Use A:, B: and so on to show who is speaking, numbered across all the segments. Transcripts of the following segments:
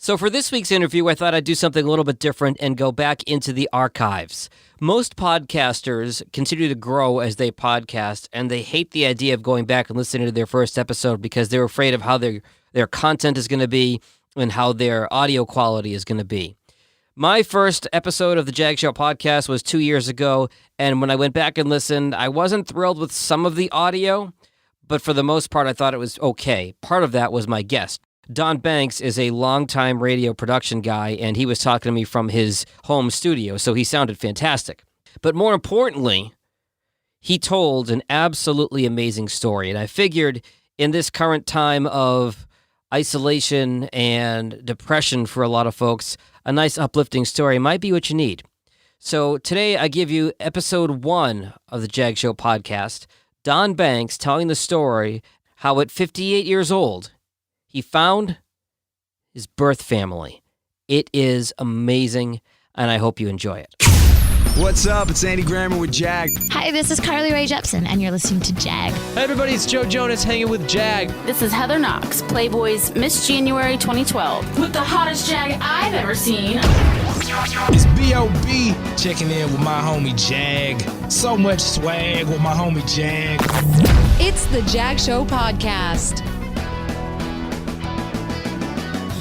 A: So for this week's interview, I thought I'd do something a little bit different and go back into the archives. Most podcasters continue to grow as they podcast, and they hate the idea of going back and listening to their first episode because they're afraid of how their content is going to be and how their audio quality is going to be. My first episode of the Jag Show podcast was 2 years ago, and when I went back and listened, I wasn't thrilled with some of the audio, but for the most part, I thought it was okay. Part of that was my guest. Don Banks is a longtime radio production guy, and he was talking to me from his home studio, so he sounded fantastic. But more importantly, he told an absolutely amazing story, and I figured in this current time of isolation and depression for a lot of folks, a nice uplifting story might be what you need. So today I give you episode 1 of the Jag Show podcast, Don Banks telling the story how at 58 years old, he found his birth family. It is amazing, and I hope you enjoy it.
B: What's up? It's Andy Grammer with Jag.
C: Hi, this is Carly Rae Jepsen, and you're listening to Jag.
D: Hey everybody, it's Joe Jonas hanging with Jag.
E: This is Heather Knox, Playboy's Miss January 2012. With the hottest Jag I've ever seen.
F: It's B.O.B. checking in with my homie Jag. So much swag with my homie Jag.
G: It's the Jag Show podcast.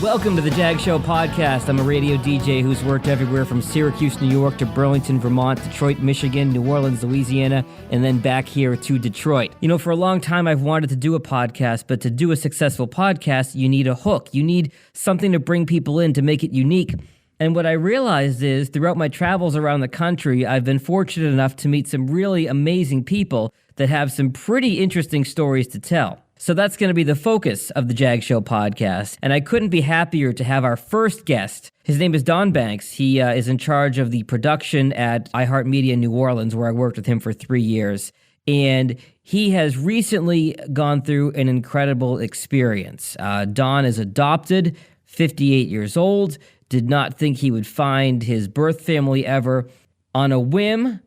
A: Welcome to the Jag Show podcast. I'm a radio DJ who's worked everywhere from Syracuse, New York to Burlington, Vermont, Detroit, Michigan, New Orleans, Louisiana, and then back here to Detroit. You know, for a long time I've wanted to do a podcast, but to do a successful podcast, you need a hook. You need something to bring people in to make it unique. And what I realized is throughout my travels around the country, I've been fortunate enough to meet some really amazing people that have some pretty interesting stories to tell. So that's going to be the focus of the Jag Show podcast. And I couldn't be happier to have our first guest. His name is Don Banks. He is in charge of the production at iHeartMedia New Orleans, where I worked with him for 3 years. And he has recently gone through an incredible experience. Don is adopted, 58 years old, did not think he would find his birth family ever. On a whim,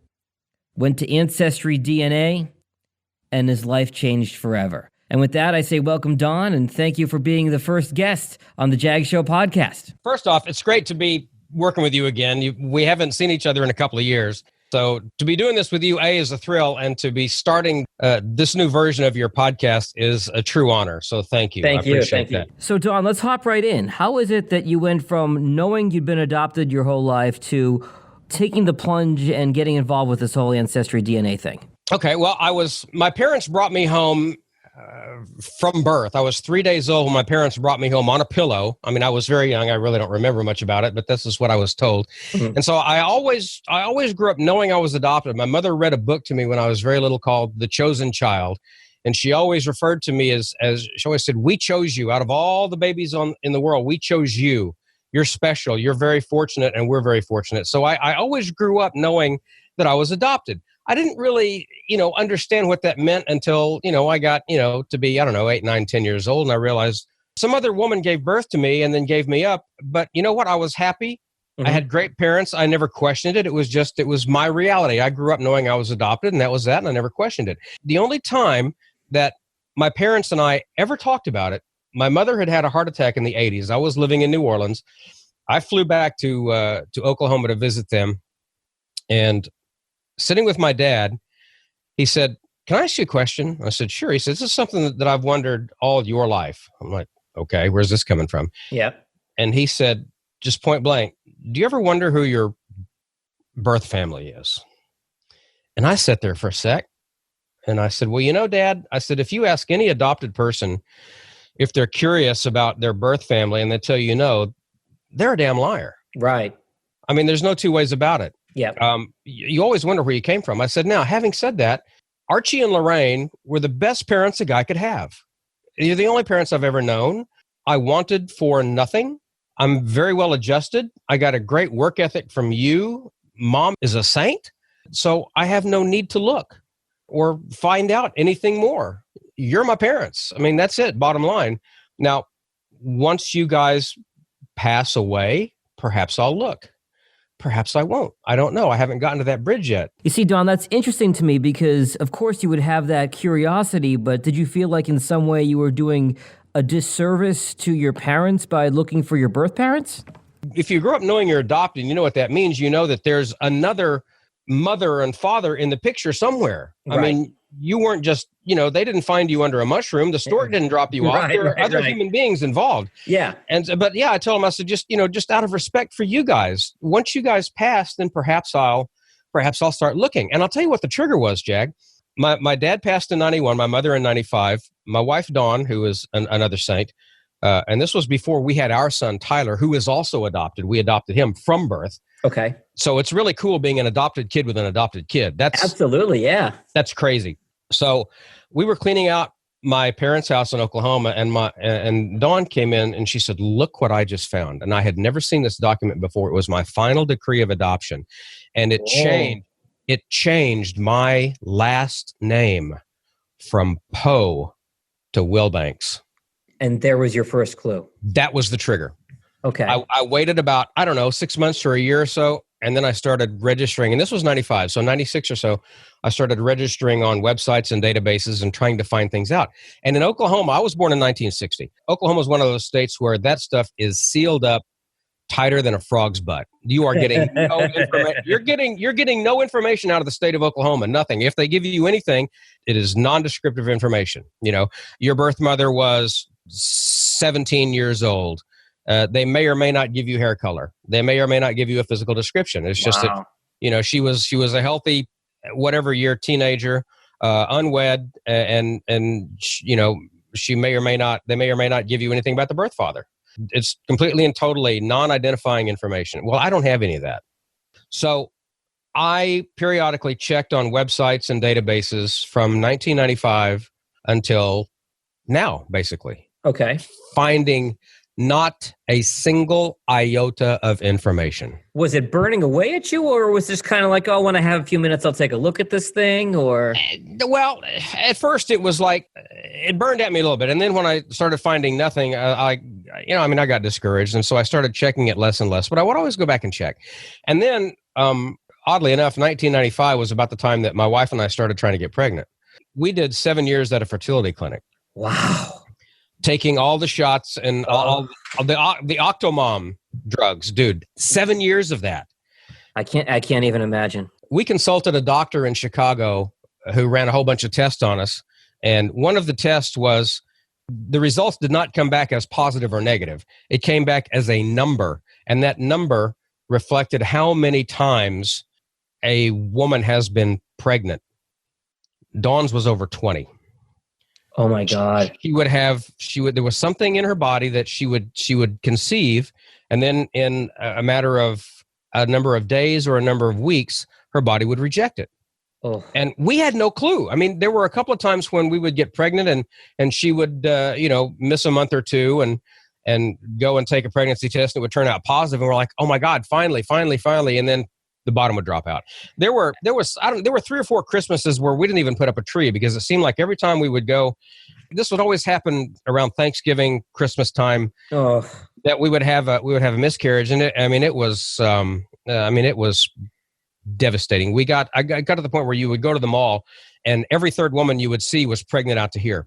A: went to Ancestry DNA, and his life changed forever. And with that, I say welcome, Don, and thank you for being the first guest on the Jag Show podcast.
D: First off, it's great to be working with you again. We haven't seen each other in a couple of years. So to be doing this with you, A, is a thrill, and to be starting this new version of your podcast is a true honor. So thank you. I appreciate that.
A: So Don, let's hop right in. How is it that you went from knowing you'd been adopted your whole life to taking the plunge and getting involved with this whole Ancestry DNA thing?
D: Okay, well, my parents brought me home from birth. I was 3 days old when my parents brought me home on a pillow. I mean, I was very young. I really don't remember much about it, but this is what I was told. Mm-hmm. And so I always grew up knowing I was adopted. My mother read a book to me when I was very little called The Chosen Child. And she always referred to me as she always said, we chose you. Out of all the babies in the world, we chose you. You're special. You're very fortunate, and we're very fortunate. So I always grew up knowing that I was adopted. I didn't really, understand what that meant until, I got, to be, 8, 9, 10 years old. And I realized some other woman gave birth to me and then gave me up. But you know what? I was happy. Mm-hmm. I had great parents. I never questioned it. It was my reality. I grew up knowing I was adopted, and that was that. And I never questioned it. The only time that my parents and I ever talked about it, my mother had a heart attack in the 80s. I was living in New Orleans. I flew back to Oklahoma to visit them. And sitting with my dad, he said, can I ask you a question? I said, sure. He said, this is something that I've wondered all your life. I'm like, okay, where's this coming from?
A: Yeah.
D: And he said, just point blank, do you ever wonder who your birth family is? And I sat there for a sec, and I said, well, Dad, I said, if you ask any adopted person if they're curious about their birth family and they tell you no, they're a damn liar.
A: Right.
D: I mean, there's no two ways about it.
A: Yeah.
D: You always wonder where you came from. I said, now, having said that, Archie and Lorraine were the best parents a guy could have. You're the only parents I've ever known. I wanted for nothing. I'm very well adjusted. I got a great work ethic from you. Mom is a saint. So I have no need to look or find out anything more. You're my parents. I mean, that's it, bottom line. Now, once you guys pass away, perhaps I'll look. Perhaps I won't. I don't know. I haven't gotten to that bridge yet.
A: You see, Don, that's interesting to me because, of course, you would have that curiosity, but did you feel like in some way you were doing a disservice to your parents by looking for your birth parents?
D: If you grow up knowing you're adopted, you know what that means. You know that there's another mother and father in the picture somewhere. I mean, you weren't just, they didn't find you under a mushroom. The stork didn't drop you off. There are other human beings involved.
A: Yeah.
D: But I told him, I said, just out of respect for you guys, once you guys pass, then perhaps I'll start looking. And I'll tell you what the trigger was, Jag. My dad passed in 91, my mother in 95, my wife, Dawn, who is another saint. And this was before we had our son, Tyler, who is also adopted. We adopted him from birth.
A: Okay.
D: So it's really cool being an adopted kid with an adopted kid. That's
A: absolutely, yeah.
D: That's crazy. So we were cleaning out my parents' house in Oklahoma, and Dawn came in and she said, "Look what I just found." And I had never seen this document before. It was my final decree of adoption, and it changed my last name from Poe to Wilbanks.
A: And there was your first clue.
D: That was the trigger.
A: Okay.
D: I waited about, 6 months or a year or so, and then I started registering. And this was 95, so 96 or so, I started registering on websites and databases and trying to find things out. And in Oklahoma, I was born in 1960. Oklahoma is one of those states where that stuff is sealed up tighter than a frog's butt. You are getting no information. You're getting no information out of the state of Oklahoma. Nothing. If they give you anything, it is non-descriptive information. Your birth mother was 17 years old. They may or may not give you hair color. They may or may not give you a physical description. It's just that, she was a healthy, whatever year teenager, unwed, and she may or may not. They may or may not give you anything about the birth father. It's completely and totally non-identifying information. Well, I don't have any of that. So I periodically checked on websites and databases from 1995 until now, basically.
A: Okay.
D: Finding not a single iota of information.
A: Was it burning away at you, or was this kind of like, oh, when I have a few minutes, I'll take a look at this thing, or?
D: Well, at first it was like, it burned at me a little bit. And then when I started finding nothing, I got discouraged. And so I started checking it less and less, but I would always go back and check. And then, oddly enough, 1995 was about the time that my wife and I started trying to get pregnant. We did 7 years at a fertility clinic.
A: Wow.
D: Taking all the shots and all the Octomom drugs, dude. 7 years of that.
A: I can't even imagine.
D: We consulted a doctor in Chicago who ran a whole bunch of tests on us. And one of the tests was, the results did not come back as positive or negative. It came back as a number. And that number reflected how many times a woman has been pregnant. Dawn's was over 20.
A: Oh my God.
D: There was something in her body that she would conceive, and then in a matter of a number of days or a number of weeks, her body would reject it.
A: Oh.
D: And we had no clue. I mean, there were a couple of times when we would get pregnant and she would, miss a month or two and go and take a pregnancy test and it would turn out positive. And we're like, oh my God, finally. And then the bottom would drop out. There were 3 or 4 Christmases where we didn't even put up a tree because it seemed like every time we would go, this would always happen around Thanksgiving, Christmas time, that we would have a miscarriage. And it was devastating. I got to the point where you would go to the mall and every third woman you would see was pregnant out to here.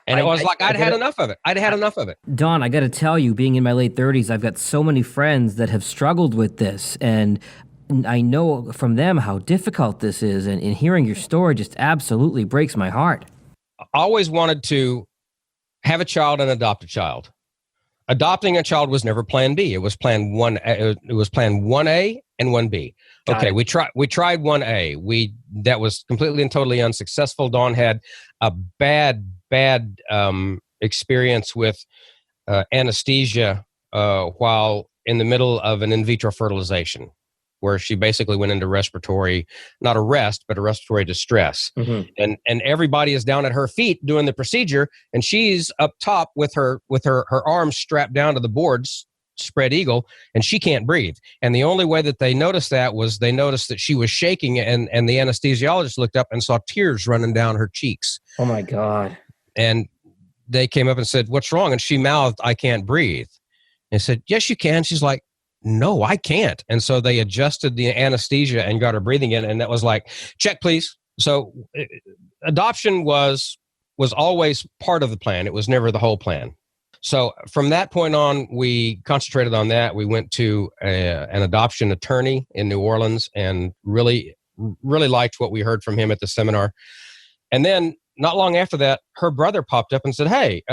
D: And I'd had enough of it. I'd had enough of it.
A: Don, I got to tell you, being in my late 30s, I've got so many friends that have struggled with this, and I know from them how difficult this is, and hearing your story just absolutely breaks my heart.
D: I always wanted to have a child and adopt a child. Adopting a child was never plan B. It was plan 1A. It was plan 1A and 1B. Okay, we tried 1A. That was completely and totally unsuccessful. Dawn had a bad experience with anesthesia while in the middle of an in vitro fertilization, where she basically went into respiratory distress. Mm-hmm. And everybody is down at her feet doing the procedure, and she's up top with her arms strapped down to the boards, spread eagle, and she can't breathe. And the only way that they noticed that was they noticed that she was shaking, and the anesthesiologist looked up and saw tears running down her cheeks.
A: Oh my God.
D: And they came up and said, "What's wrong?" And she mouthed, "I can't breathe." And said, "Yes, you can." She's like, "No, I can't." And so they adjusted the anesthesia and got her breathing in. And that was like, "Check, please." So adoption was was always part of the plan. It was never the whole plan. So from that point on, we concentrated on that. We went to an adoption attorney in New Orleans and really liked what we heard from him at the seminar. And then not long after that, her brother popped up and said, hey,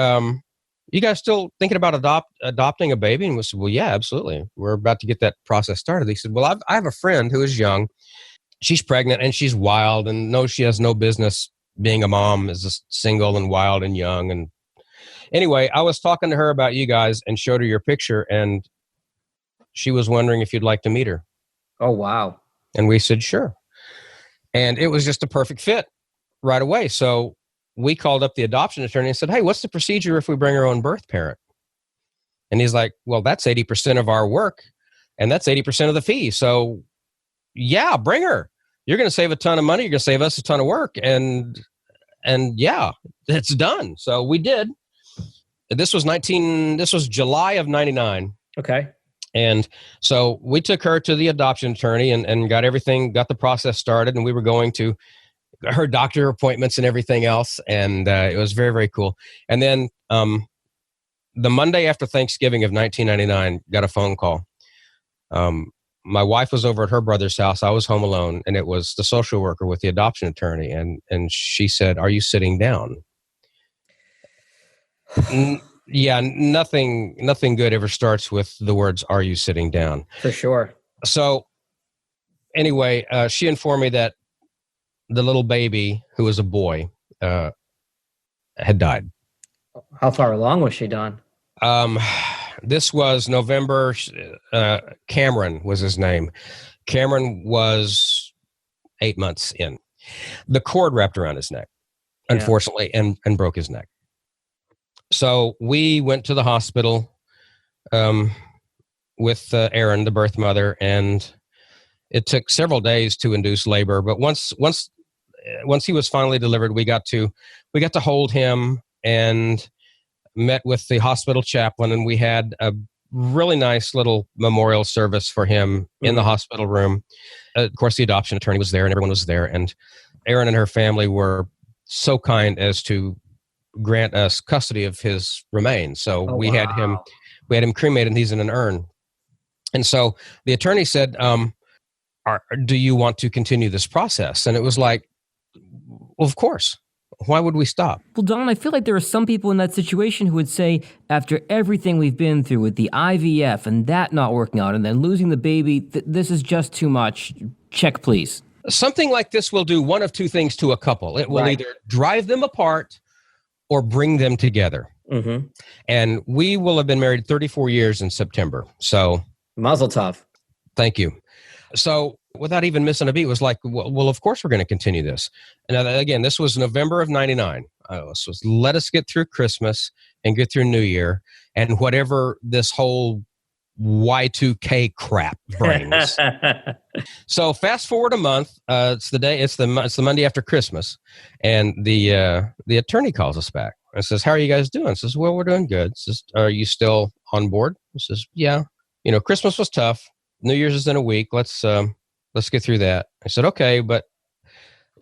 D: you guys still thinking about adopting a baby? And we said, well, yeah, absolutely. We're about to get that process started. He said, well, I have a friend who is young. She's pregnant and she's wild and knows she has no business being a mom, is just single and wild and young. And anyway, I was talking to her about you guys and showed her your picture, and she was wondering if you'd like to meet her.
A: Oh, wow.
D: And we said, sure. And it was just a perfect fit right away. So we called up the adoption attorney and said, hey, what's the procedure if we bring our own birth parent? And he's like, well, that's 80% of our work, and that's 80% of the fee. So yeah, bring her. You're going to save a ton of money. You're going to save us a ton of work. And yeah, it's done. So we did. This was July of 99.
A: Okay.
D: And so we took her to the adoption attorney and got the process started. And we were going to her doctor appointments and everything else. And it was very, very cool. And then the Monday after Thanksgiving of 1999, got a phone call. My wife was over at her brother's house. I was home alone, and it was the social worker with the adoption attorney. And she said, are you sitting down? Yeah, nothing good ever starts with the words, are you sitting down?
A: For sure.
D: So anyway, she informed me that the little baby, who was a boy, had died.
A: How far along was she, Don?
D: This was November. Cameron was his name. Cameron was 8 months in. The cord wrapped around his neck, unfortunately, and broke his neck. So we went to the hospital with Erin, the birth mother, and it took several days to induce labor. But once he was finally delivered, we got to hold him and met with the hospital chaplain, and we had a really nice little memorial service for him in the hospital room. Of course, the adoption attorney was there, and everyone was there. And Erin and her family were so kind as to grant us custody of his remains. So we had him cremated, and he's in an urn. And so the attorney said, do you want to continue this process? And it was like, well, of course. Why would we stop?
A: Well, Don, I feel like there are some people in that situation who would say, after everything we've been through with the IVF and that not working out and then losing the baby, this is just too much. Check, please.
D: Something like this will do one of two things to a couple. It will either drive them apart or bring them together. Mm-hmm. And we will have been married 34 years in September. So
A: Mazel tov.
D: Thank you. So without even missing a beat, it was like, well, of course we're going to continue this. And again, this was November of 99. So let us get through Christmas and get through New Year and whatever this whole Y2K crap brings. So fast forward a month. It's the Monday after Christmas, and the attorney calls us back and says, "How are you guys doing?" Says, "Well, we're doing good." Says, "Are you still on board?" Says, "Yeah. Christmas was tough. New Year's is in a week. Let's get through that." I said, "Okay, but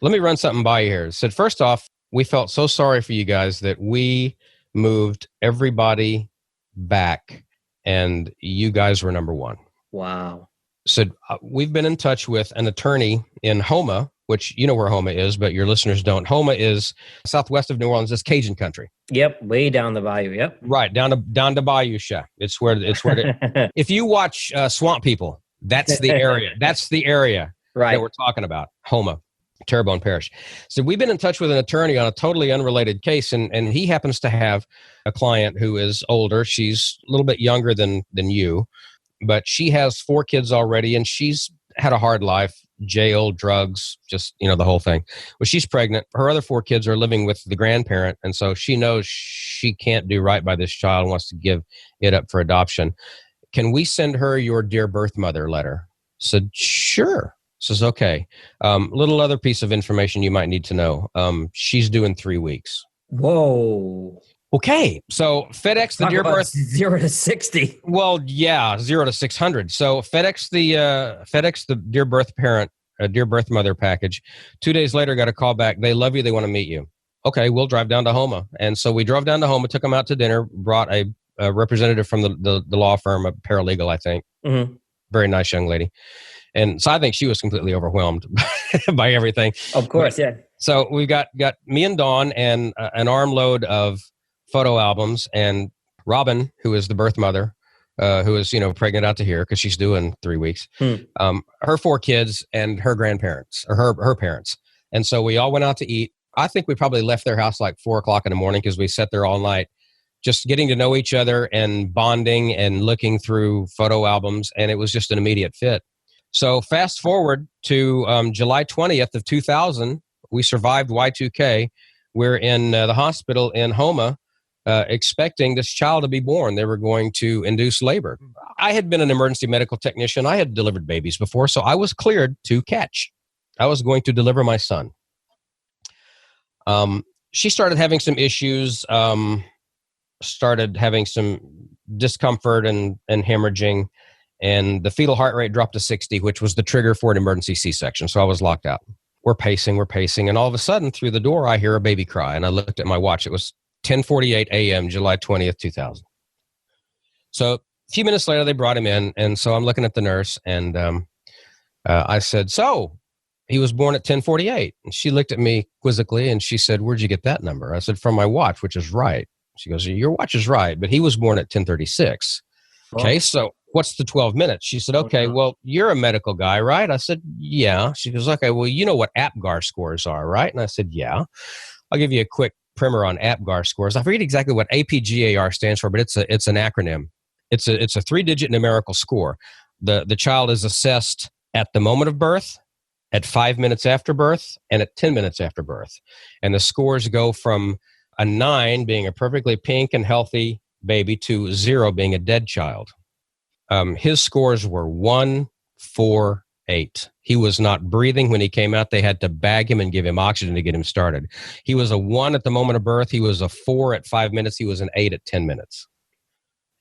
D: let me run something by you here." I said, "First off, we felt so sorry for you guys that we moved everybody back, and you guys were number one."
A: Wow.
D: Said, "We've been in touch with an attorney in Houma," which you know where Houma is, but your listeners don't. Houma is southwest of New Orleans. It's Cajun country.
A: Yep, way down the bayou. Yep.
D: Right, down to Bayou Shack. It's where if you watch Swamp People, that's the area. That's the area that we're talking about. Houma, Terrebonne Parish. So we've been in touch with an attorney on a totally unrelated case, and he happens to have a client who is older. She's a little bit younger than you, but she has 4 kids already, and she's had a hard life, jail, drugs, just, the whole thing. Well, she's pregnant. Her other 4 kids are living with the grandparent, and so she knows she can't do right by this child and wants to give it up for adoption. Can we send her your Dear Birth Mother letter? Said, sure. Says, okay. Little other piece of information you might need to know. She's due in 3 weeks.
A: Whoa.
D: Okay. So FedEx the
A: Talk
D: Dear
A: about
D: Birth
A: 0 to 60.
D: Well, yeah, 0 to 600. So FedEx the Dear Birth Parent, Dear Birth Mother package. 2 days later, got a call back. They love you. They want to meet you. okay, we'll drive down to Houma. And so we drove down to Houma, took him out to dinner, brought a representative from the law firm, a paralegal, I think.
A: Mm-hmm.
D: Very nice young lady. And so I think she was completely overwhelmed by everything.
A: Of course, yeah.
D: So we got me and Dawn and an armload of photo albums, and Robin, who is the birth mother, who is, pregnant out to here because she's due in 3 weeks, her 4 kids and her grandparents, or her parents. And so we all went out to eat. I think we probably left their house like 4:00 in the morning because we sat there all night just getting to know each other and bonding and looking through photo albums. And it was just an immediate fit. So fast forward to July 20th of 2000, we survived Y2K. We're in the hospital in Houma expecting this child to be born. They were going to induce labor. I had been an emergency medical technician. I had delivered babies before, so I was cleared to catch. I was going to deliver my son. She started having some issues, started having some discomfort and hemorrhaging, and the fetal heart rate dropped to 60, which was the trigger for an emergency C-section. So I was locked out. We're pacing, and all of a sudden through the door, I hear a baby cry, and I looked at my watch. It was 10:48 a.m., July 20th, 2000. So a few minutes later, they brought him in, and so I'm looking at the nurse, and I said, so he was born at 10:48. And she looked at me quizzically, and she said, where'd you get that number? I said, from my watch, which is right. She goes, your watch is right, but he was born at 10:36. Okay, so what's the 12 minutes? She said, okay, well, you're a medical guy, right? I said, yeah. She goes, okay, well, you know what APGAR scores are, right? And I said, yeah. I'll give you a quick primer on APGAR scores. I forget exactly what APGAR stands for, but it's an acronym. It's a 3-digit numerical score. The child is assessed at the moment of birth, at 5 minutes after birth, and at 10 minutes after birth. And the scores go from a 9 being a perfectly pink and healthy baby to 0 being a dead child. His scores were 1, 4, 8. He was not breathing when he came out. They had to bag him and give him oxygen to get him started. He was a 1 at the moment of birth. He was a 4 at 5 minutes. He was an 8 at 10 minutes.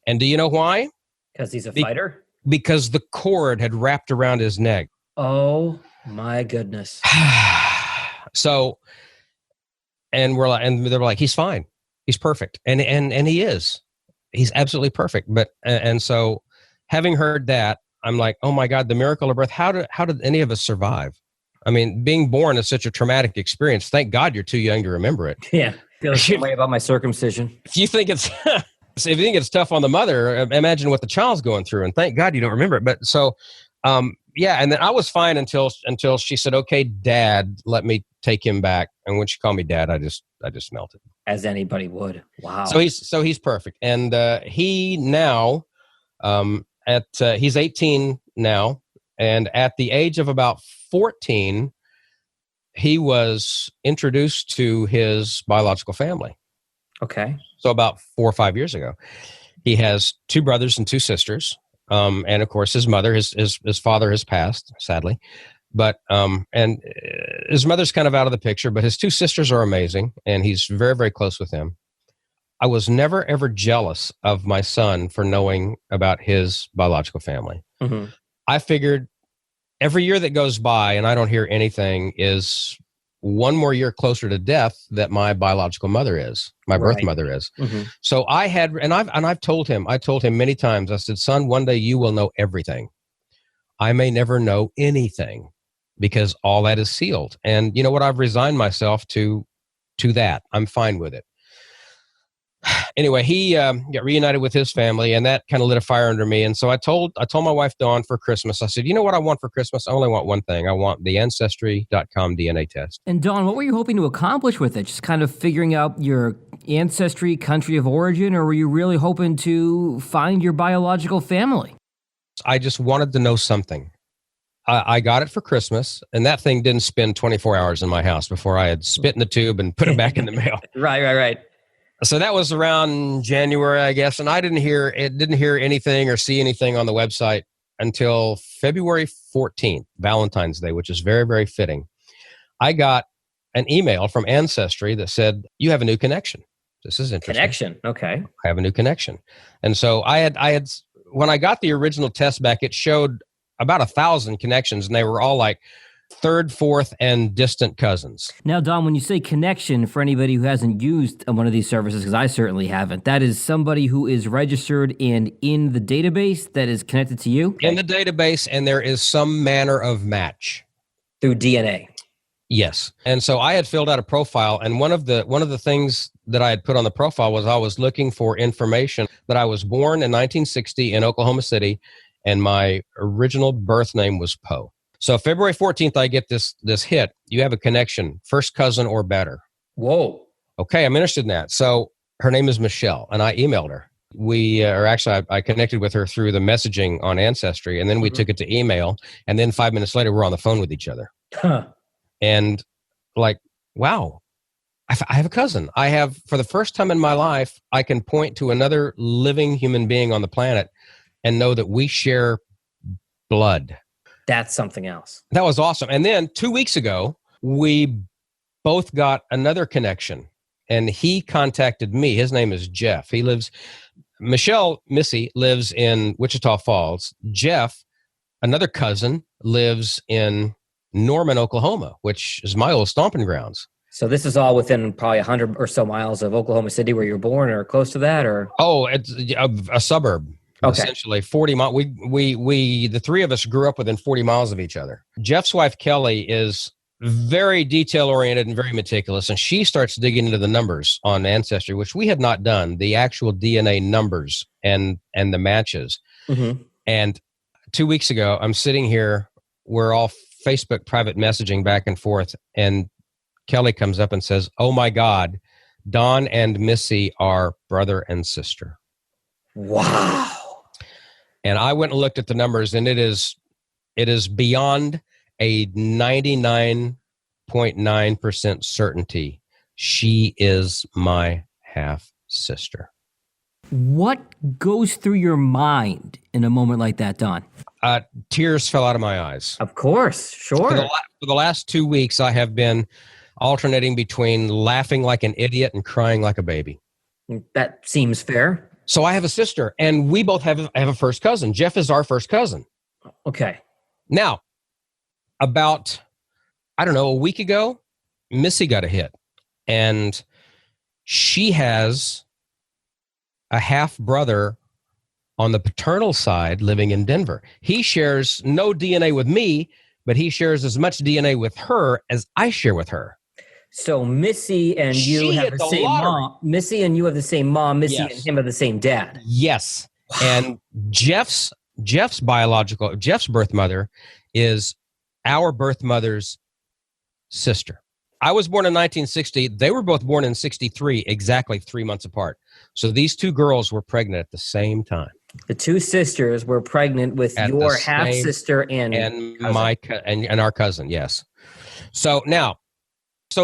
D: And do you know why?
A: Because he's a fighter?
D: Because the cord had wrapped around his neck.
A: Oh my goodness.
D: So, and they're like, he's fine. He's perfect. And he is. He's absolutely perfect. But, and so having heard that, I'm like, oh my God, the miracle of birth. How did any of us survive? I mean, being born is such a traumatic experience. Thank God you're too young to remember it.
A: Yeah. Feel the same way about my circumcision.
D: If you think it's, tough on the mother, imagine what the child's going through. And thank God you don't remember it. But so, yeah. And then I was fine until she said, okay, Dad, let me take him back. And when she called me Dad, I just melted.
A: As anybody would. Wow.
D: So he's perfect. And he now, he's 18 now. And at the age of about 14, he was introduced to his biological family.
A: Okay.
D: So about 4 or 5 years ago. He has 2 brothers and 2 sisters. And of course, his mother, his father has passed, sadly. But, and his mother's kind of out of the picture, but his 2 sisters are amazing. And he's very, very close with them. I was never, ever jealous of my son for knowing about his biological family. Mm-hmm. I figured every year that goes by and I don't hear anything is one more year closer to death that my biological mother is, my birth mother is. Mm-hmm. So I had, and I've told him many times, I said, son, one day you will know everything. I may never know anything because all that is sealed. And you know what? I've resigned myself to that. I'm fine with it. Anyway, he got reunited with his family, and that kind of lit a fire under me. And so I told my wife, Dawn, for Christmas, I said, you know what I want for Christmas? I only want one thing. I want the Ancestry.com DNA test.
A: And Dawn, what were you hoping to accomplish with it? Just kind of figuring out your ancestry, country of origin, or were you really hoping to find your biological family?
D: I just wanted to know something. I got it for Christmas, and that thing didn't spend 24 hours in my house before I had spit in the tube and put it back in the mail.
A: Right.
D: So that was around January, I guess, and I didn't hear anything or see anything on the website until February 14th, Valentine's Day, which is very, very fitting. I got an email from Ancestry that said, you have a new connection. This is interesting.
A: Connection, okay.
D: I have a new connection. And so I had when I got the original test back, it showed about 1,000 connections, and they were all like third, fourth, and distant cousins.
A: Now, Don, when you say connection, for anybody who hasn't used one of these services, because I certainly haven't, that is somebody who is registered and in the database that is connected to you?
D: In the database, and there is some manner of match.
A: Through DNA.
D: Yes. And so I had filled out a profile, and one of the things that I had put on the profile was I was looking for information that I was born in 1960 in Oklahoma City, and my original birth name was Poe. So February 14th, I get this hit. You have a connection, first cousin or better.
A: Whoa.
D: Okay, I'm interested in that. So her name is Michelle, and I emailed her. I connected with her through the messaging on Ancestry, and then we took it to email, and then 5 minutes later, we're on the phone with each other.
A: Huh.
D: And like, wow, I have a cousin. I have, for the first time in my life, I can point to another living human being on the planet and know that we share blood.
A: That's something else.
D: That was awesome. And then 2 weeks ago, we both got another connection, and he contacted me. His name is Jeff. Missy lives in Wichita Falls. Jeff, another cousin, lives in Norman, Oklahoma, which is my old stomping grounds.
A: So this is all within probably 100 or so miles of Oklahoma City where you were born, or close to that, or?
D: Oh, it's a suburb.
A: Okay.
D: Essentially 40 miles. We the three of us grew up within 40 miles of each other. Jeff's wife, Kelly, is very detail oriented and very meticulous. And she starts digging into the numbers on Ancestry, which we had not done, the actual DNA numbers and the matches. Mm-hmm. And 2 weeks ago, I'm sitting here, we're all Facebook private messaging back and forth. And Kelly comes up and says, "Oh my God, Don and Missy are brother and sister."
A: Wow.
D: And I went and looked at the numbers, and it is beyond a 99.9% certainty. She is my half sister.
A: What goes through your mind in a moment like that, Don?
D: Tears fell out of my eyes.
A: Of course, sure.
D: For the last 2 weeks, I have been alternating between laughing like an idiot and crying like a baby.
A: That seems fair.
D: So I have a sister, and we both have a first cousin. Jeff is our first cousin.
A: Okay.
D: Now, about, I don't know, a week ago, Missy got a hit, and she has a half brother on the paternal side living in Denver. He shares no DNA with me, but he shares as much DNA with her as I share with her.
A: So Missy and you have the same mom. Missy and you have the same mom. Missy and him have the same dad.
D: Yes. Wow. And Jeff's birth mother is our birth mother's sister. I was born in 1960. They were both born in 63, exactly 3 months apart. So these two girls were pregnant at the same time.
A: The two sisters were pregnant with your half sister and
D: our cousin. Yes. So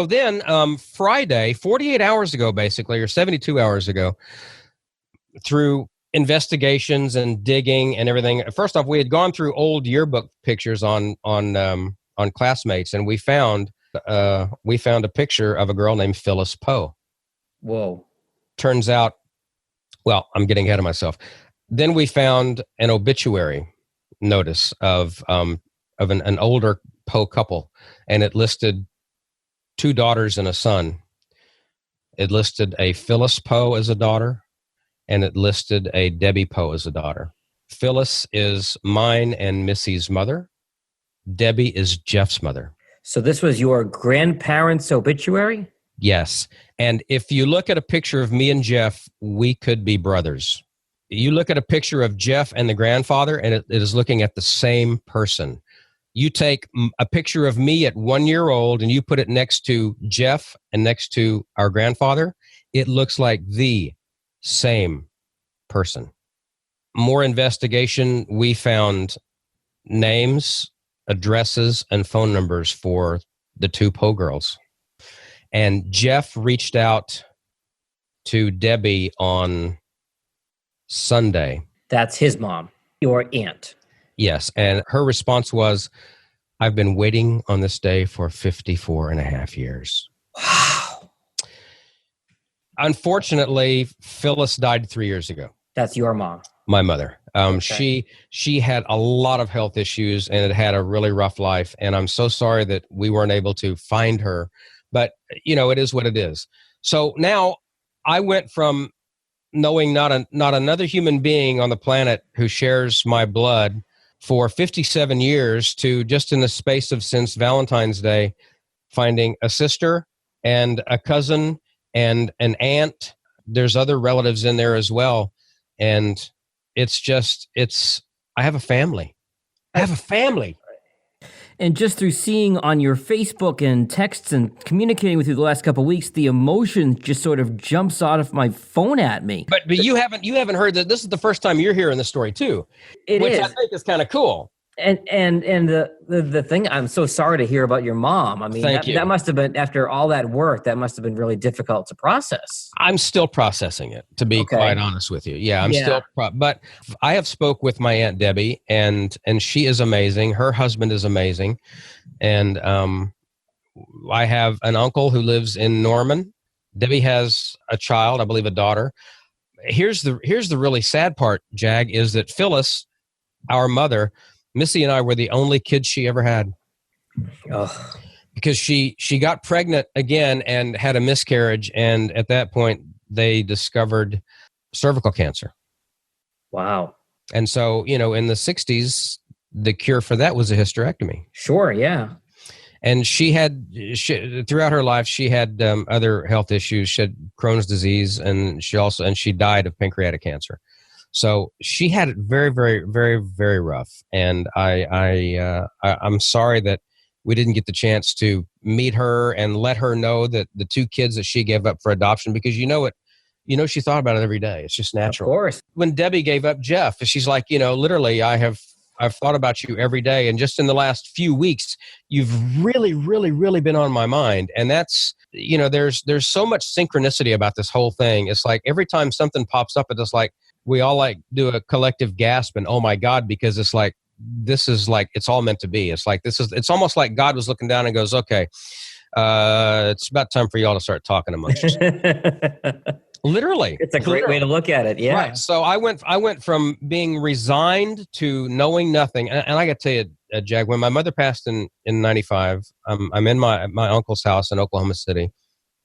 D: then Friday, 48 hours ago, basically, or 72 hours ago, through investigations and digging and everything. First off, we had gone through old yearbook pictures on classmates, and we found a picture of a girl named Phyllis Poe.
A: Whoa!
D: Turns out, well, I'm getting ahead of myself. Then we found an obituary notice of an older Poe couple, and it listed 2 daughters and a son. It listed a Phyllis Poe as a daughter, and it listed a Debbie Poe as a daughter. Phyllis is mine and Missy's mother. Debbie is Jeff's mother.
A: So this was your grandparents' obituary?
D: Yes. And if you look at a picture of me and Jeff, we could be brothers. You look at a picture of Jeff and the grandfather, and it is looking at the same person. You take a picture of me at 1 year old and you put it next to Jeff and next to our grandfather, it looks like the same person. More investigation, we found names, addresses, and phone numbers for the 2 Poe girls. And Jeff reached out to Debbie on Sunday.
A: That's his mom, your aunt.
D: Yes, and her response was, "I've been waiting on this day for 54 and a half years."
A: Wow.
D: Unfortunately, Phyllis died 3 years ago.
A: That's your mom.
D: My mother. She had a lot of health issues and had a really rough life. And I'm so sorry that we weren't able to find her. But, it is what it is. So now I went from knowing not another human being on the planet who shares my blood for 57 years to just in the space of since Valentine's Day, finding a sister and a cousin and an aunt. There's other relatives in there as well. And I have a family.
A: And just through seeing on your Facebook and texts and communicating with you the last couple of weeks, the emotion just sort of jumps out of my phone at me.
D: But you haven't heard that. This is the first time you're hearing the story too, which I think is kind of cool.
A: And the thing, I'm so sorry to hear about your mom. I mean, that must have been, after all that work, that must have been really difficult to process.
D: I'm still processing it, to be quite honest with you. Yeah, I'm still, but I have spoke with my Aunt Debbie, and she is amazing. Her husband is amazing. And I have an uncle who lives in Norman. Debbie has a child, I believe a daughter. Here's the really sad part, Jag, is that Phyllis, our mother, Missy and I were the only kids she ever had. Oh. Because she got pregnant again and had a miscarriage. And at that point, they discovered cervical cancer. Wow. And so, in the 60s, the cure for that was a hysterectomy.
A: Sure, yeah.
D: And throughout her life, she had other health issues. She had Crohn's disease, and she died of pancreatic cancer. So she had it very, very, very, very rough. And I'm sorry that we didn't get the chance to meet her and let her know that the two kids that she gave up for adoption, because she thought about it every day. It's just natural.
A: Of course.
D: When Debbie gave up Jeff, she's like, literally, I've thought about you every day. And just in the last few weeks, you've really, really, really been on my mind. And that's, there's so much synchronicity about this whole thing. It's like every time something pops up, it's like, we all do a collective gasp and, oh my God, because it's like, this is like, it's all meant to be. It's like, it's almost like God was looking down and goes, okay, it's about time for y'all to start talking amongst yourselves. Literally.
A: It's a great way to look at it. Yeah.
D: Right. So I went from being resigned to knowing nothing. And I got to tell you, Jag, when my mother passed in 95, I'm in my uncle's house in Oklahoma City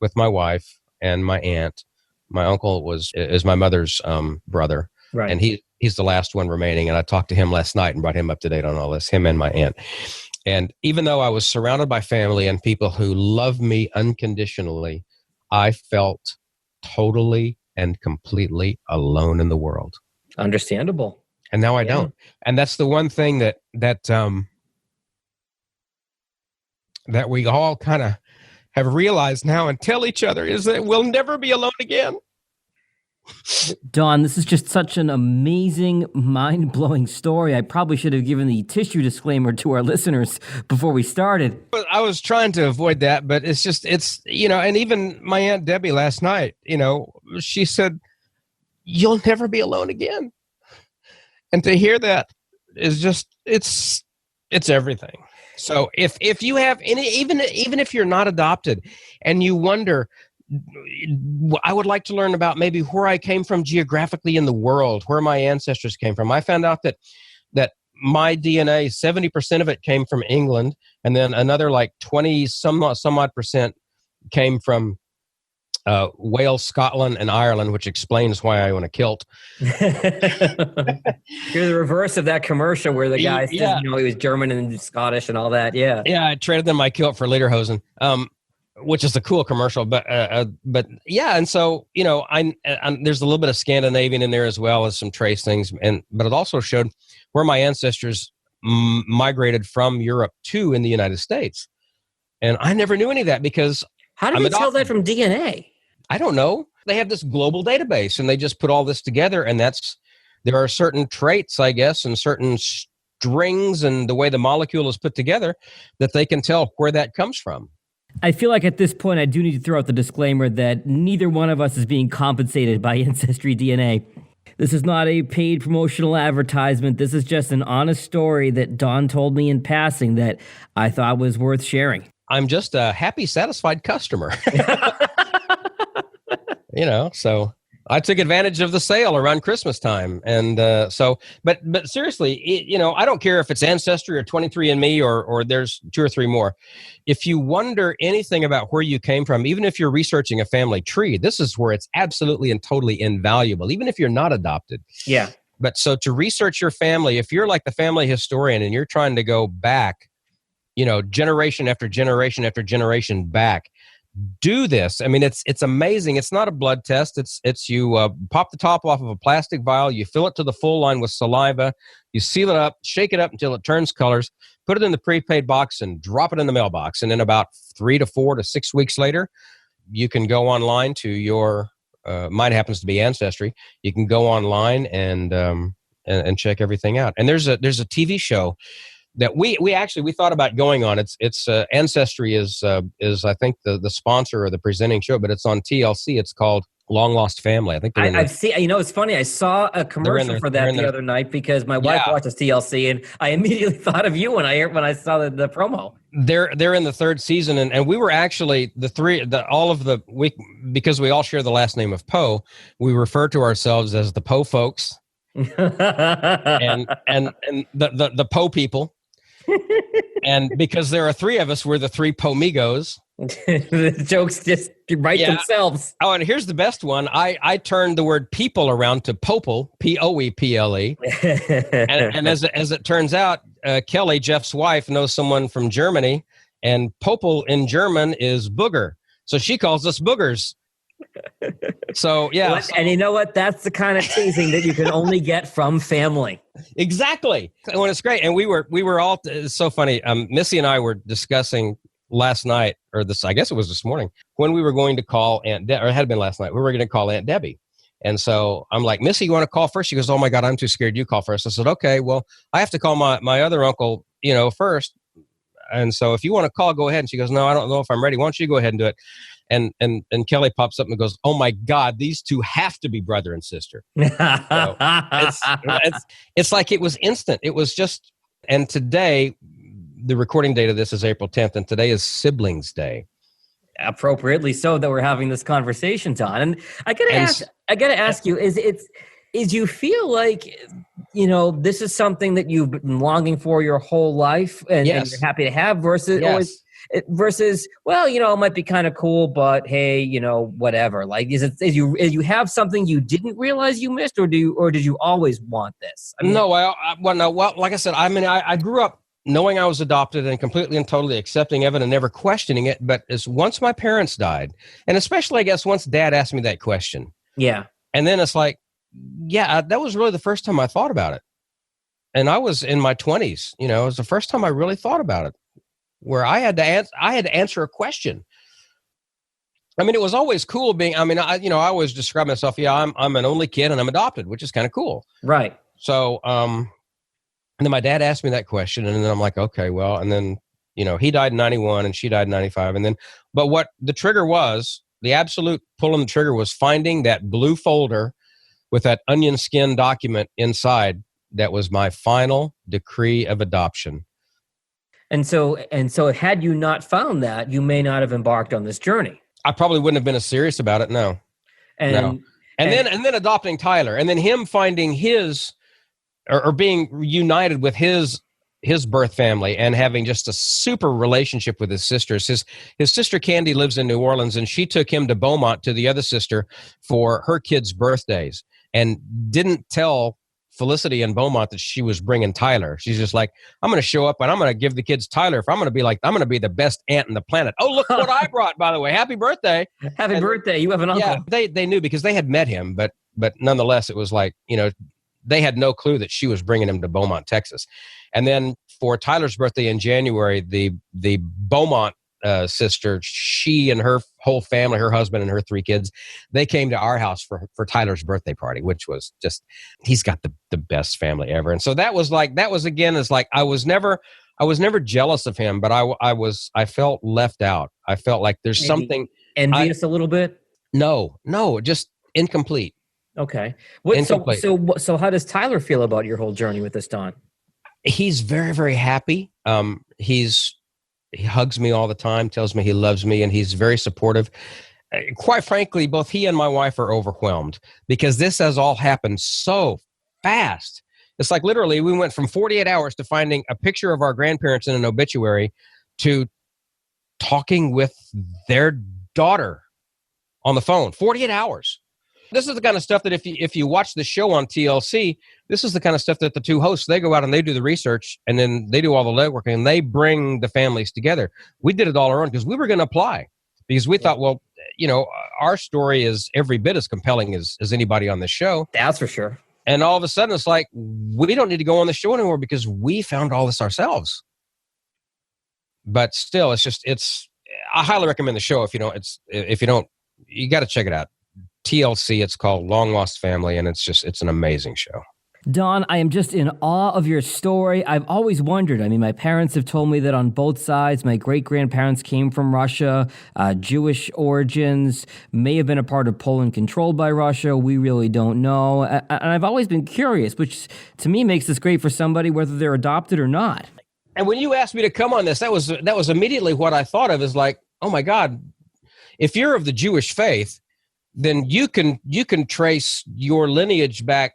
D: with my wife and my aunt. My uncle is my mother's brother, right? And he's the last one remaining. And I talked to him last night and brought him up to date on all this, him and my aunt. And even though I was surrounded by family and people who love me unconditionally, I felt totally and completely alone in the world.
A: Understandable.
D: And now I don't. And that's the one thing that we all kind of have realized now and tell each other is that we'll never be alone again.
A: Don, this is just such an amazing, mind-blowing story. I probably should have given the tissue disclaimer to our listeners before we started.
D: I was trying to avoid that, but it's and even my Aunt Debbie last night, she said, you'll never be alone again. And to hear that is just, it's everything. So if you have even if you're not adopted and you wonder, I would like to learn about maybe where I came from geographically in the world, where my ancestors came from. I found out that my DNA, 70% of it came from England, and then another like 20 some odd percent came from Wales, Scotland, and Ireland, which explains why I own a kilt.
A: You're the reverse of that commercial where the guy says, he was German and Scottish and all that. Yeah.
D: Yeah, I traded them my kilt for lederhosen, which is a cool commercial. But yeah, and so I there's a little bit of Scandinavian in there as well as some trace things, but it also showed where my ancestors migrated from Europe to in the United States, and I never knew any of that because
A: how did they tell that from DNA?
D: I don't know. They have this global database and they just put all this together, and there are certain traits, I guess, and certain strings and the way the molecule is put together that they can tell where that comes from.
A: I feel like at this point I do need to throw out the disclaimer that neither one of us is being compensated by Ancestry DNA. This is not a paid promotional advertisement. This is just an honest story that Don told me in passing that I thought was worth sharing.
D: I'm just a happy, satisfied customer. So. I took advantage of the sale around Christmas time. And but seriously, I don't care if it's Ancestry or 23andMe or there's 2 or 3 more. If you wonder anything about where you came from, even if you're researching a family tree, this is where it's absolutely and totally invaluable, even if you're not adopted.
A: Yeah.
D: But so to research your family, if you're like the family historian and you're trying to go back, generation after generation after generation back, do this. I mean, it's amazing. It's not a blood test. It's you pop the top off of a plastic vial, you fill it to the full line with saliva, you seal it up, shake it up until it turns colors, put it in the prepaid box and drop it in the mailbox. And then about 3 to 4 to 6 weeks later, you can go online to your, mine happens to be Ancestry. You can go online and check everything out. And there's a TV show that we thought about going on. It's Ancestry is I think the sponsor or the presenting show, but it's on TLC. It's called Long Lost Family. I think
A: I've seen. It's funny. I saw a commercial for that the other night because my wife watches TLC, and I immediately thought of you when I saw the promo.
D: They're in the 3rd season, and we were actually because we all share the last name of Poe. We refer to ourselves as the Poe folks, and the Poe people. And because there are 3 of us, we're the 3 Pomigos.
A: The jokes just write themselves.
D: Oh, and here's the best one. I turned the word people around to Popel, Poeple. and as it turns out, Kelly, Jeff's wife, knows someone from Germany, and Popel in German is booger. So she calls us boogers. So, yeah.
A: And you know what? That's the kind of teasing that you can only get from family.
D: Exactly. And it's great. And we were all, it's so funny. Missy and I were discussing last night, I guess it was this morning, when we were going to call or it had been last night, we were going to call Aunt Debbie. And so I'm like, Missy, you want to call first? She goes, oh my God, I'm too scared. You call first. I said, okay, well, I have to call my other uncle, first. And so if you want to call, go ahead. And she goes, no, I don't know if I'm ready. Why don't you go ahead and do it? And Kelly pops up and goes, oh my God, these 2 have to be brother and sister. So it's like it was instant. It was just, and today, the recording date of this is April 10th, and today is Siblings Day.
A: Appropriately so that we're having this conversation, Don. And I gotta ask you, is you feel like, this is something that you've been longing for your whole life and you're happy to have versus, well, it might be kind of cool, but hey, whatever. Like, is you have something you didn't realize you missed, or did you always want this? I mean,
D: no, like I said, I grew up knowing I was adopted and completely and totally accepting of it and never questioning it. But once my parents died, and especially, I guess, once Dad asked me that question. Yeah. And then it's like, that was really the first time I thought about it. And I was in my 20s, it was the first time I really thought about it, where I had to answer a question. I mean, it was always cool being, I always describe myself, I'm an only kid and I'm adopted, which is kind of cool.
A: Right.
D: So, and then my dad asked me that question, and then I'm like, okay, well, and then, he died in 91 and she died in 95. And then, but what the trigger was, the absolute pull on the trigger was finding that blue folder with that onion skin document inside. That was my final decree of adoption.
A: And so had you not found that, you may not have embarked on this journey.
D: I probably wouldn't have been as serious about it. No. And then adopting Tyler, and then him finding his, or being reunited with his birth family and having just a super relationship with his sisters. His sister Candy lives in New Orleans, and she took him to Beaumont to the other sister for her kids' birthdays and didn't tell Felicity in Beaumont that she was bringing Tyler. She's just like, I'm going to show up and I'm going to give the kids Tyler. If I'm going to be the best aunt on the planet. Oh, look what I brought, by the way. Happy birthday.
A: Happy birthday. You have an uncle.
D: Yeah, they knew because they had met him, but nonetheless, it was like, they had no clue that she was bringing him to Beaumont, Texas. And then for Tyler's birthday in January, the Beaumont sister, she and her whole family, her husband and her 3 kids, they came to our house for Tyler's birthday party, which was just, he's got the best family ever. And so I was never jealous of him, but I felt left out. I felt like there's
A: Maybe
D: something
A: envious a little bit.
D: No, just incomplete.
A: Okay. So how does Tyler feel about your whole journey with this, Don?
D: He's very, very happy. He hugs me all the time, tells me he loves me, and he's very supportive. quite frankly, both he and my wife are overwhelmed because this has all happened so fast. It's like literally we went from 48 hours to finding a picture of our grandparents in an obituary to talking with their daughter on the phone. 48 hours. This is the kind of stuff that if you watch the show on TLC, this is the kind of stuff that the two hosts, they go out and they do the research and then they do all the legwork and they bring the families together. We did it all our own because we were going to apply because we thought, well, our story is every bit as compelling as anybody on the show.
A: That's for sure.
D: And all of a sudden it's like, we don't need to go on the show anymore because we found all this ourselves. But still, I highly recommend the show. If you don't, you got to check it out. TLC, it's called Long Lost Family, and it's an amazing show.
A: Don, I am just in awe of your story. I've always wondered. I mean, my parents have told me that on both sides, my great-grandparents came from Russia, Jewish origins, may have been a part of Poland controlled by Russia. We really don't know. And I've always been curious, which to me makes this great for somebody, whether they're adopted or not.
D: And when you asked me to come on this, that was immediately what I thought of is like, oh my God, if you're of the Jewish faith, then you can trace your lineage back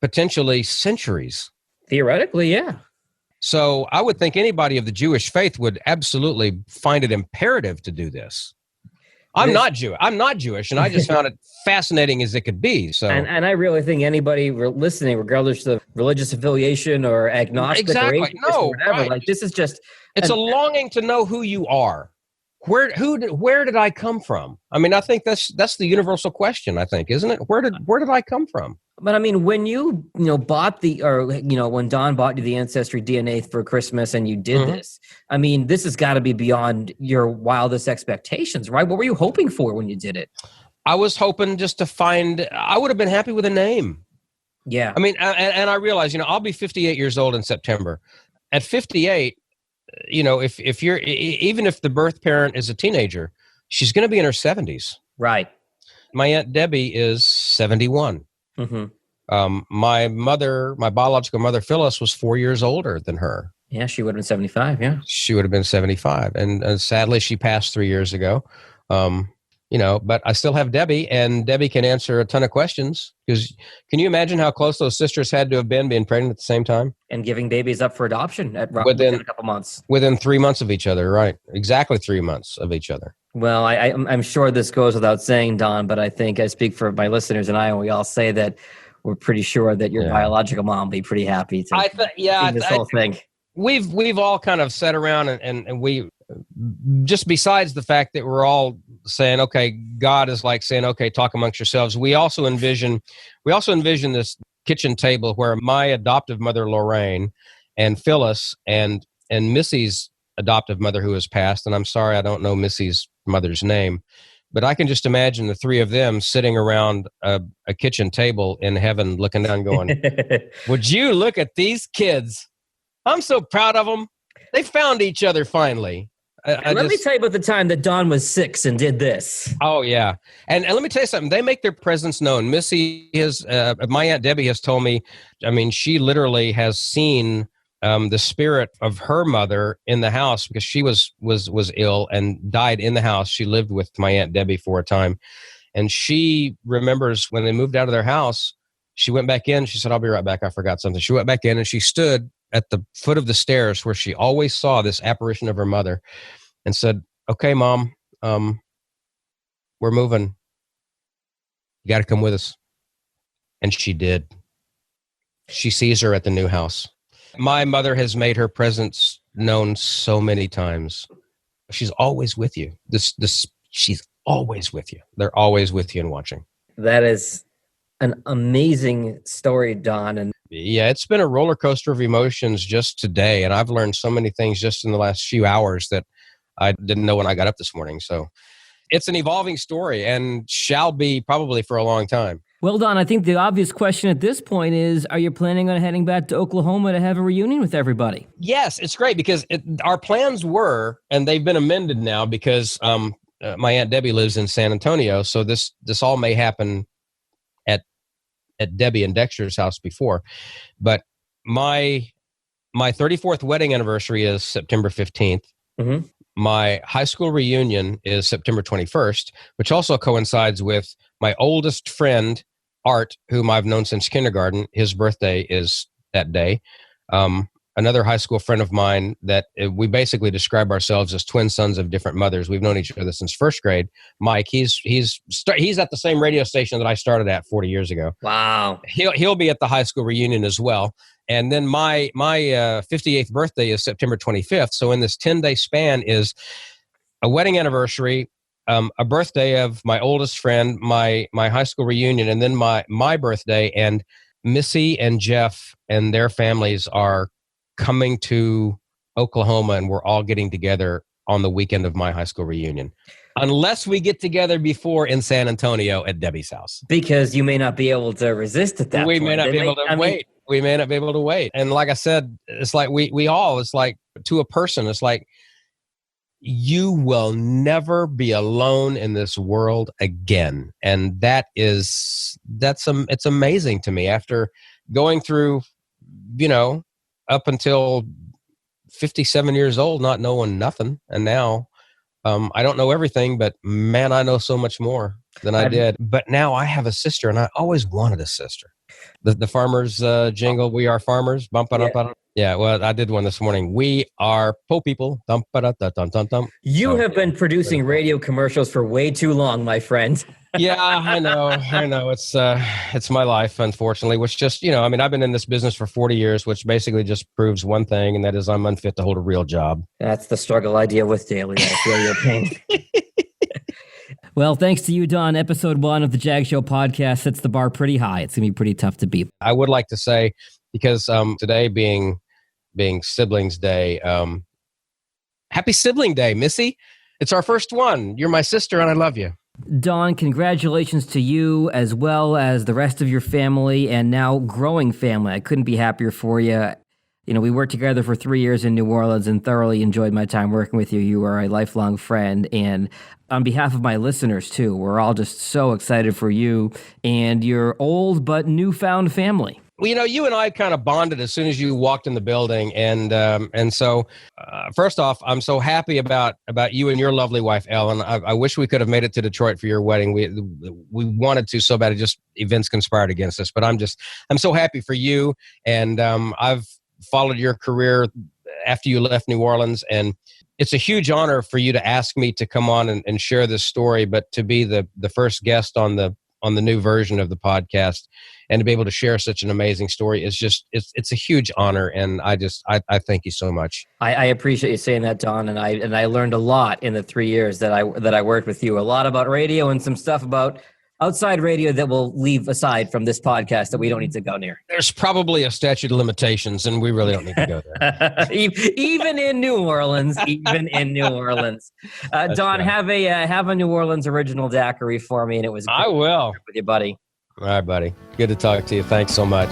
D: potentially centuries.
A: Theoretically, yeah.
D: So I would think anybody of the Jewish faith would absolutely find it imperative to do this. I'm not Jewish, and I just found it fascinating as it could be. So,
A: and I really think anybody listening, regardless of religious affiliation or agnostic or atheist or whatever,
D: right.
A: like this is just
D: it's a longing to know who you are. Where did I come from? I mean, I think that's the universal question, I think, isn't it? Where did I come from?
A: But I mean, when you bought when Don bought you the Ancestry DNA for Christmas and you did this, I mean, this has got to be beyond your wildest expectations, right? What were you hoping for when you did it?
D: I was hoping just to I would have been happy with a name.
A: Yeah.
D: I mean, and I realize, I'll be 58 years old in September. At 58, if you're, even if the birth parent is a teenager, she's going to be in her 70s.
A: Right.
D: My Aunt Debbie is 71. My biological mother, Phyllis, was 4 years older than her.
A: Yeah, she would have been 75, yeah.
D: She would have been 75. And sadly, she passed 3 years ago. But I still have Debbie, and Debbie can answer a ton of questions. Because can you imagine how close those sisters had to have been being pregnant at the same time?
A: And giving babies up for adoption within a couple months.
D: Within 3 months of each other, right. Exactly 3 months of each other.
A: Well, I'm sure this goes without saying, Don, but I think I speak for my listeners and we all say that we're pretty sure that your biological mom will be pretty happy to see this whole thing.
D: We've all kind of sat around and we, just besides the fact that we're all saying, okay, God is like saying, okay, talk amongst yourselves. We also envision this kitchen table where my adoptive mother, Lorraine, and Phyllis and Missy's adoptive mother who has passed, and I'm sorry I don't know Missy's mother's name, but I can just imagine the three of them sitting around a kitchen table in heaven looking down going, would you look at these kids? I'm so proud of them. They found each other finally. Let me tell you about the time that Don was 6 and did this. Oh, yeah. And let me tell you something. They make their presence known. Missy, my Aunt Debbie has told me, I mean, she literally has seen the spirit of her mother in the house because she was ill and died in the house. She lived with my Aunt Debbie for a time. And she remembers when they moved out of their house, she went back in. She said, I'll be right back. I forgot something. She went back in and she stood at the foot of the stairs where she always saw this apparition of her mother and said, okay, Mom, we're moving. You got to come with us. And she did. She sees her at the new house. My mother has made her presence known so many times. She's always with you. She's always with you. They're always with you and watching. That is an amazing story, Don. And yeah, it's been a roller coaster of emotions just today. And I've learned so many things just in the last few hours that I didn't know when I got up this morning. So it's an evolving story and shall be probably for a long time. Well, Don, I think the obvious question at this point is, are you planning on heading back to Oklahoma to have a reunion with everybody? Yes, it's great because our plans were, and they've been amended now because my Aunt Debbie lives in San Antonio. So this all may happen at Debbie and Dexter's house before. But my 34th wedding anniversary is September 15th. Mm-hmm. my high school reunion is September 21st, which also coincides with my oldest friend, Art, whom I've known since kindergarten. His birthday is that day. Another high school friend of mine that we basically describe ourselves as twin sons of different mothers. We've known each other since first grade. Mike, he's at the same radio station that I started at 40 years ago.
A: Wow.
D: He'll be at the high school reunion as well. And then my 58th birthday is September 25th. So in this 10-day span is a wedding anniversary, a birthday of my oldest friend, my high school reunion, and then my birthday. And Missy and Jeff and their families are coming to Oklahoma, and we're all getting together on the weekend of my high school reunion. Unless we get together before in San Antonio at Debbie's house.
A: Because you may not be able to resist at that point.
D: We may not be able to wait. We may not be able to wait. And like I said, it's like it's like to a person, it's like, you will never be alone in this world again. And it's amazing to me after going through, up until 57 years old, not knowing nothing. And now I don't know everything, but man, I know so much more than I did. But now I have a sister, and I always wanted a sister. The farmers jingle, we are farmers. Yeah, well, I did one this morning. We are po people.
A: You have been producing radio commercials for way too long, my friend.
D: Yeah, I know. It's my life, unfortunately, which just, I've been in this business for 40 years, which basically just proves one thing, and that is I'm unfit to hold a real job.
A: That's the struggle I deal with daily. I feel your pain. Well, thanks to you, Don. Episode 1 of the Jag Show podcast sets the bar pretty high. It's going to be pretty tough to beat.
D: I would like to say, because today being Siblings Day, happy Sibling Day, Missy. It's our first one. You're my sister, and I love you.
A: Don, congratulations to you as well as the rest of your family and now growing family. I couldn't be happier for you. We worked together for 3 years in New Orleans and thoroughly enjoyed my time working with you. You are a lifelong friend. And on behalf of my listeners, too, we're all just so excited for you and your old but newfound family.
D: Well, you and I kind of bonded as soon as you walked in the building. And so first off, I'm so happy about you and your lovely wife, Ellen. I wish we could have made it to Detroit for your wedding. We wanted to so bad. Just events conspired against us. But I'm so happy for you. And I've followed your career after you left New Orleans. And it's a huge honor for you to ask me to come on and share this story, but to be the first guest on the new version of the podcast and to be able to share such an amazing story is just, it's a huge honor. And I thank you so much.
A: I appreciate you saying that, Don. And I learned a lot in the 3 years that I worked with you, a lot about radio and some stuff about outside radio that we'll leave aside from this podcast that we don't need to go near.
D: There's probably a statute of limitations, and we really don't need to go there.
A: Even in New Orleans, Don, right. Have a New Orleans original daiquiri for me, and it was
D: I will
A: with you, buddy.
D: All right, buddy. Good to talk to you. Thanks so much.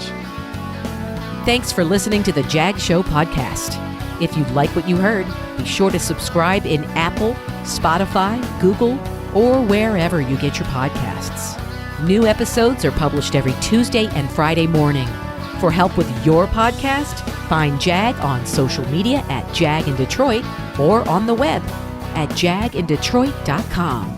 G: Thanks for listening to the Jag Show podcast. If you like what you heard, be sure to subscribe in Apple, Spotify, Google, or wherever you get your podcasts. New episodes are published every Tuesday and Friday morning. For help with your podcast, find Jag on social media at Jag in Detroit or on the web at jagindetroit.com.